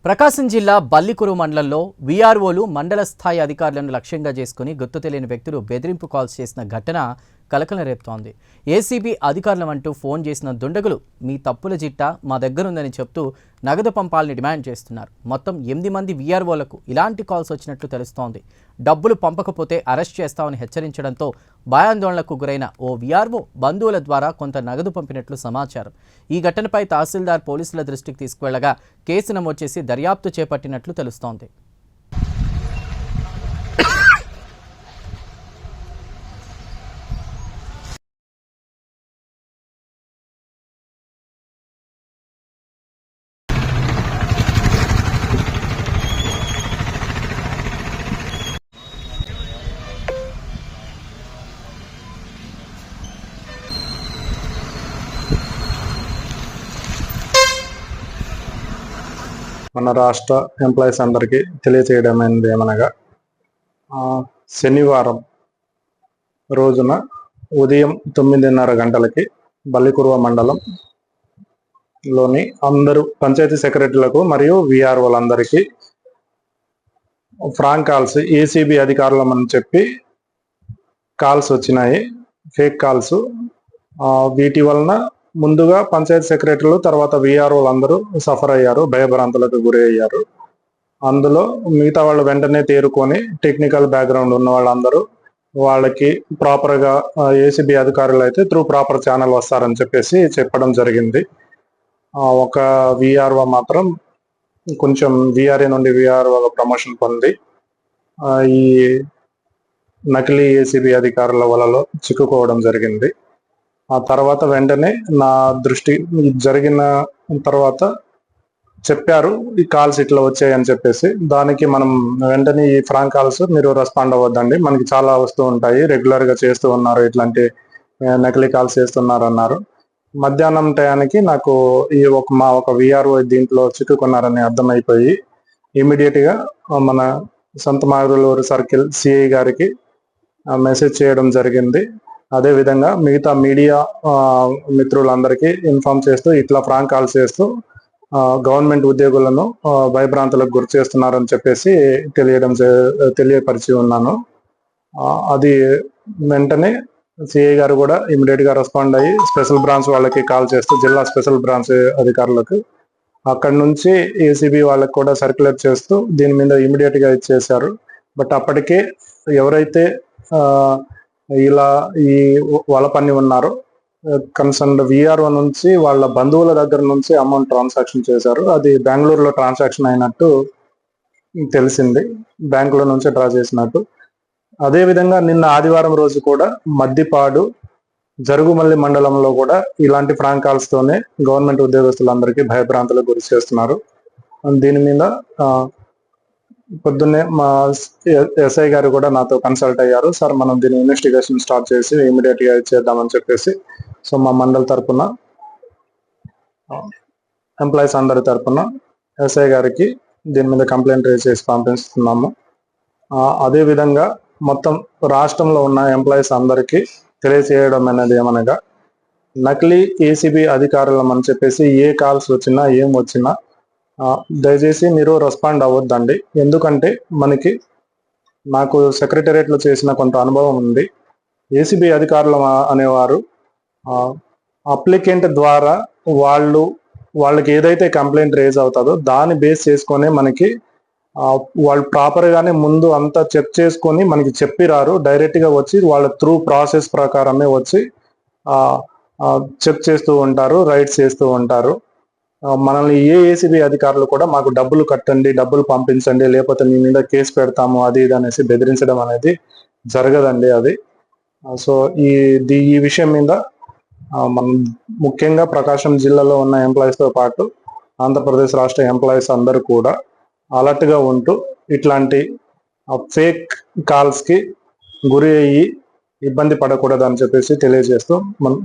ప్రకాశం జిల్లా బల్లికురు మండలంలో వీఆర్ఓలు మండల స్థాయి అధికారులను లక్ష్యంగా చేసుకుని గుర్తు తెలియని వ్యక్తులు బెదిరింపు కాల్స్ చేసిన ఘటన కలకలం రేపుతోంది. ఏసీబీ అధికారులమంటూ ఫోన్ చేసిన దుండగులు మీ తప్పుల చిట్టా మా దగ్గరుందని చెప్తూ నగదు పంపాలని డిమాండ్ చేస్తున్నారు. మొత్తం 8 మంది వీఆర్ఓలకు ఇలాంటి కాల్స్ వచ్చినట్లు తెలుస్తోంది. డబ్బులు పంపకపోతే అరెస్ట్ చేస్తామని హెచ్చరించడంతో భయాందోళనకు గురైన ఓ వీఆర్ఓ బంధువుల ద్వారా కొంత నగదు పంపినట్లు సమాచారం. ఈ ఘటనపై తహసీల్దార్ పోలీసుల దృష్టికి తీసుకువెళ్లగా కేసు నమోదు చేసి దర్యాప్తు చేపట్టినట్లు తెలుస్తోంది. మన రాష్ట్ర ఎంప్లాయీస్ అందరికీ తెలియచేయడమైనది ఏమనగా శనివారం రోజున ఉదయం 9:30 గంటలకి బల్లికురువ మండలంలోని అందరూ పంచాయతీ సెక్రటరీలకు మరియు వీఆర్ఓలందరికీ ఫ్రాంక్ కాల్స్ ఏసీబీ అధికారులమని చెప్పి కాల్స్ వచ్చినాయి. Fake calls. వీటి వలన ముందుగా పంచాయతీ సెక్రటరీలు తర్వాత వీఆర్ఓలు అందరూ సఫర్ అయ్యారు, భయభ్రాంతులకు గురి అయ్యారు. అందులో మిగతా వాళ్ళు వెంటనే తేరుకొని టెక్నికల్ బ్యాక్గ్రౌండ్ ఉన్న వాళ్ళందరూ వాళ్ళకి ప్రాపర్గా ఏసీబీ అధికారులు అయితే త్రూ ప్రాపర్ ఛానల్ వస్తారని చెప్పేసి చెప్పడం జరిగింది. ఒక వీఆర్ఓ మాత్రం కొంచెం వీఆర్ఏ నుండి వీఆర్ఓ ప్రమోషన్ పొంది ఈ నకిలీ ఏసీబీ అధికారుల వలలో చిక్కుకోవడం జరిగింది. ఆ తర్వాత వెంటనే నా దృష్టి జరిగిన తర్వాత చెప్పారు ఈ కాల్స్ ఇట్లా వచ్చాయని చెప్పేసి. దానికి మనం వెంటనే ఈ ఫ్రాంక్ కాల్స్ మీరు రెస్పాండ్ అవ్వద్దండి, మనకి చాలా వస్తూ ఉంటాయి, రెగ్యులర్గా చేస్తూ ఉన్నారు, ఇట్లాంటి నకిలీ కాల్స్ చేస్తున్నారు అన్నారు. మధ్యాహ్నం టయానికి నాకు మా ఒక వీఆర్ఓ దీంట్లో చిక్కుకున్నారని అర్థమైపోయి ఇమీడియట్గా మన సంత మాగులూరు సర్కిల్ సిఐ గారికి మెసేజ్ చేయడం జరిగింది. అదేవిధంగా మిగతా మీడియా మిత్రులందరికీ ఇన్ఫార్మ్ చేస్తూ ఇట్లా ఫ్రాంక్ కాల్స్ చేస్తూ గవర్నమెంట్ ఉద్యోగులను భయభ్రాంతులకు గురి చేస్తున్నారని చెప్పేసి తెలియపరిచి ఉన్నాను. అది వెంటనే సిఐ గారు కూడా ఇమీడియట్గా రెస్పాండ్ అయ్యి స్పెషల్ బ్రాంచ్ వాళ్ళకి కాల్ చేస్తూ జిల్లా స్పెషల్ బ్రాంచ్ అధికారులకు అక్కడి నుంచి ఏసీబీ వాళ్ళకి కూడా సర్క్యులేట్ చేస్తూ దీని మీద ఇమీడియట్గా ఇచ్చేశారు. బట్ అప్పటికే ఎవరైతే ఇలా ఈ వలపన్ని ఉన్నారో కన్సర్న్ వీఆర్ఓ నుంచి వాళ్ళ బంధువుల దగ్గర నుంచి అమౌంట్ ట్రాన్సాక్షన్ చేశారు. అది బెంగళూరులో ట్రాన్సాక్షన్ అయినట్టు తెలిసింది, బ్యాంకులో నుంచి డ్రా చేసినట్టు. అదేవిధంగా నిన్న ఆదివారం రోజు కూడా మద్దిపాడు జరుగుమల్లి మండలంలో కూడా ఇలాంటి ఫ్రాంక్ కాల్స్ తోనే గవర్నమెంట్ ఉద్యోగస్తులందరికీ భయభ్రాంతులకు గురి చేస్తున్నారు. దీని మీద పొద్దున్నే మా ఎస్ఐ గారు కూడా నాతో కన్సల్ట్ అయ్యారు. సార్ మనం దీని ఇన్వెస్టిగేషన్ స్టార్ట్ చేసి ఇమీడియట్గా చేద్దామని చెప్పేసి. సో మా మండలి తరఫున ఎంప్లాయీస్ అందరి తరఫున ఎస్ఐ గారికి దీని మీద కంప్లైంట్ రేజ్ చేసి పంపిస్తున్నాము. అదేవిధంగా మొత్తం రాష్ట్రంలో ఉన్న ఎంప్లాయీస్ అందరికీ తెలియచేయడం అనేది ఏమనగా నకిలీ ఏసీబీ అధికారులమని చెప్పేసి ఏ కాల్స్ వచ్చినా ఏం వచ్చినా దయచేసి మీరు రెస్పాండ్ అవ్వద్దండి. ఎందుకంటే నాకు సెక్రటేరియట్లో చేసిన కొంత అనుభవం ఉంది. ఏసీబీ అధికారులు అనేవారు అప్లికెంట్ ద్వారా వాళ్ళకి ఏదైతే కంప్లైంట్ రేజ్ అవుతుందో దాన్ని బేస్ చేసుకొని వాళ్ళు ప్రాపర్గానే ముందు అంతా చెక్ చేసుకొని మనకి చెప్పిరారు. డైరెక్ట్గా వచ్చి వాళ్ళ త్రూ ప్రాసెస్ ప్రకారమే వచ్చి చెక్ చేస్తూ ఉంటారు, రైట్స్ చేస్తూ ఉంటారు. మనల్ని ఏ ఏసీబీ అధికారులు కూడా మాకు డబ్బులు కట్టండి, డబ్బులు పంపించండి, లేకపోతే మీ మీద కేసు పెడతాము అది ఇది అనేసి బెదిరించడం అనేది జరగదండి అది. సో ఈ విషయం మీద మనం ముఖ్యంగా ప్రకాశం జిల్లాలో ఉన్న ఎంప్లాయీస్తో పాటు ఆంధ్రప్రదేశ్ రాష్ట్ర ఎంప్లాయీస్ అందరూ కూడా అలర్ట్గా ఉంటూ ఇట్లాంటి ఫేక్ కాల్స్కి గురి అయ్యి ఇబ్బంది పడకూడదు అని చెప్పేసి తెలియజేస్తూ మనం